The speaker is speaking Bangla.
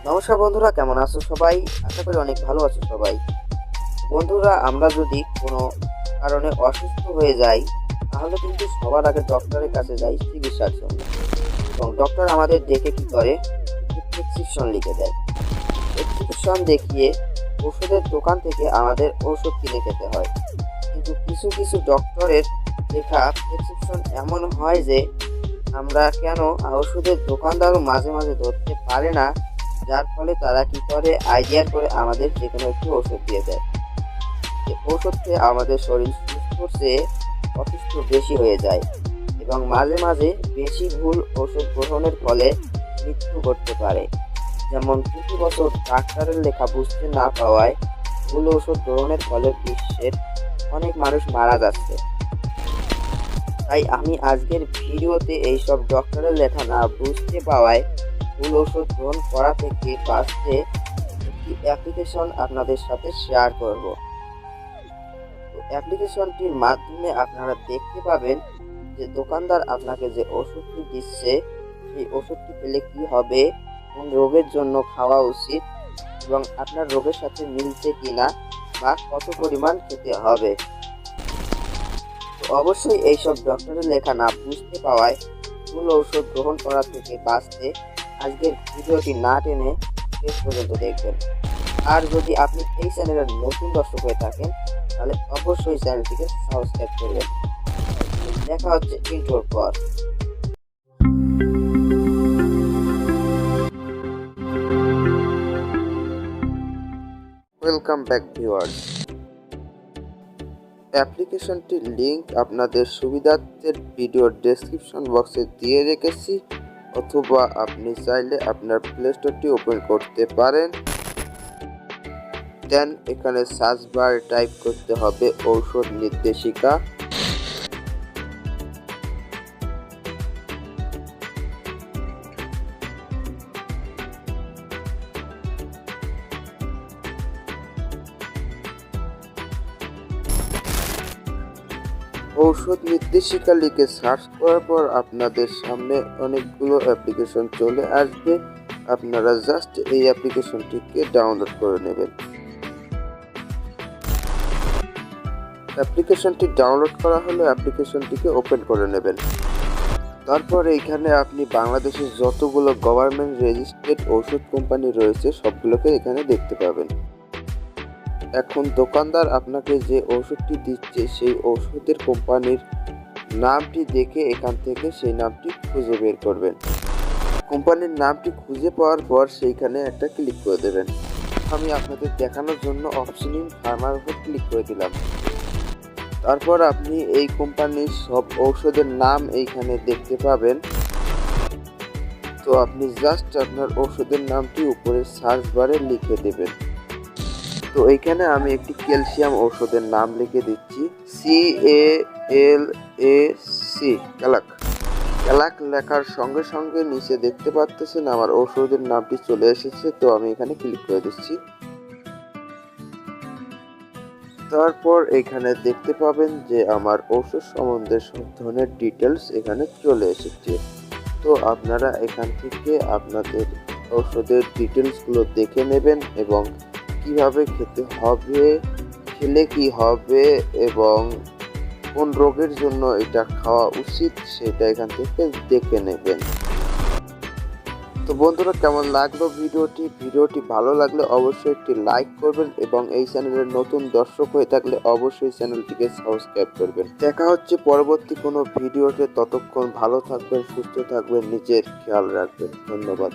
নমস্কার বন্ধুরা, কেমন আছো সবাই? আশা করি অনেক ভালো আছো সবাই। বন্ধুরা, আমরা যদি কোনো কারণে অসুস্থ হয়ে যাই তাহলে কিন্তু সবার আগে ডক্টরের কাছে যাই চিকিৎসার জন্য, এবং ডক্টর আমাদের দেখে কি করে, প্রেসক্রিপশন লিখে দেয়। প্রেসক্রিপশন দেখিয়ে ওষুধের দোকান থেকে আমাদের ওষুধ কিনে খেতে হয়। কিন্তু কিছু কিছু ডক্টরের লেখা প্রেসক্রিপশন এমন হয় যে আমরা কেন ওষুধের দোকানদারও মাঝে মাঝে ধরতে পারে না, যার ফলে তারা কি করে, আইডিয়া করে আমাদের যে কোনো একটি ওষুধ দিয়ে দেয়। যে ওষুধ খেয়ে আমাদের শরীর সুস্থর চেয়ে অসুস্থ বেশি হয়ে যায়, এবং মাঝে মাঝে বেশি ভুল ওষুধ গ্রহণের ফলে মৃত্যু ঘটতে পারে। যেমন প্রতি বছর ডাক্তারের লেখা বুঝতে না পাওয়ায় ভুল ওষুধ গ্রহণের ফলে বিশ্বের অনেক মানুষ মারা যাচ্ছে। তাই আমি আজকের ভিডিওতে এইসব ডক্টরের লেখা না বুঝতে পাওয়ায় ভুল ওষুধ গ্রহণ করা থেকে বাঁচতে একটি অ্যাপ্লিকেশন আপনাদের সাথে শেয়ার করব। অ্যাপ্লিকেশনটির মাধ্যমে আপনারা দেখতে পাবেন যে দোকানদার আপনাকে যে ওষুধটি দিচ্ছে সেই ওষুধটি পেলে কি হবে, কোন রোগের জন্য খাওয়া উচিত, এবং আপনার রোগের সাথে মিলছে কিনা বা কত পরিমাণ খেতে হবে। অবশ্যই এইসব ডক্টরের লেখা না বুঝতে পাওয়ায় ভুল ঔষধ গ্রহণ করা থেকে বাঁচতে আজকের ভিডিওটি না টেনে শেষ পর্যন্ত দেখবেন। আর যদি আপনি এই চ্যানেলের নতুন দর্শক হয়ে থাকেন তাহলে অবশ্যই চ্যানেলটিকে সাবস্ক্রাইব করবেন। দেখা হচ্ছে ইন্ট্রোর পর। Welcome back viewers. অ্যাপ্লিকেশনটির লিংক আপনাদের সুবিধার্থের ভিডিওর ডেসক্রিপশন বক্সে দিয়ে রেখেছি, অথবা আপনি চাইলে আপনার প্লে স্টোরটি ওপেন করতে পারেন। দেন এখানে সার্চ বারে টাইপ করতে হবে ঔষধ নির্দেশিকা। ঔষধ নির্দেশিকা লিখে সার্চ করার পর আপনাদের সামনে অনেকগুলো অ্যাপ্লিকেশন চলে আসবে। আপনারা জাস্ট এই অ্যাপ্লিকেশনটিকে ডাউনলোড করে নেবেন। অ্যাপ্লিকেশনটি ডাউনলোড করা হলে অ্যাপ্লিকেশনটিকে ওপেন করে নেবেন। তারপর এইখানে আপনি বাংলাদেশের যতগুলো গভর্নমেন্ট রেজিস্ট্রেড ওষুধ কোম্পানি রয়েছে সবগুলোকে এখানে দেখতে পাবেন। এখন দোকানদার আপনাকে যে ওষুধটি দিচ্ছে সেই ওষুধের কোম্পানির নামটি দেখে এখান থেকে সেই নামটি খুঁজে বের করবেন। কোম্পানির নামটি খুঁজে পাওয়ার পর সেইখানে একটা ক্লিক করে দেবেন। আমি আপনাদের দেখানোর জন্য অপশনিং ফার্মার উপর ক্লিক করে দিলাম। তারপর আপনি এই কোম্পানির সব ঔষধের নাম এইখানে দেখতে পাবেন। তো আপনি জাস্ট আপনার ওষুধের নামটি উপরে সার্চ বারে লিখে দেবেন। তো এইখানে আমি একটি ক্যালসিয়াম ওষুধের নাম লিখে দিচ্ছি, CALAC। ক্যালাক লেখার সঙ্গে সঙ্গে নিচে দেখতে পাচ্ছেন আমার ওষুধের নামটি চলে এসেছে। তো আমি এখানে ক্লিক করে দিচ্ছি। তারপর এখানে দেখতে পাবেন যে আমার ওষুধ সম্বন্ধে সব ধরনের ডিটেলস এখানে চলে এসেছে। তো আপনারা এখান থেকে আপনাদের ওষুধের ডিটেলসগুলো দেখে নেবেন, এবং কিভাবে খেতে হবে, খেলে কি হবে, এবং কোন রোগের জন্য এটা খাওয়া উচিত সেটা এখান থেকে দেখে নেবেন। তো বন্ধুরা, কেমন লাগলো ভিডিওটি ভালো লাগলে অবশ্যই একটি লাইক করবেন, এবং এই চ্যানেলের নতুন দর্শক হয়ে থাকলে অবশ্যই চ্যানেলটিকে সাবস্ক্রাইব করবেন। দেখা হচ্ছে পরবর্তী কোনো ভিডিওতে। ততক্ষণ ভালো থাকবেন, সুস্থ থাকবেন, নিজের খেয়াল রাখবেন। ধন্যবাদ।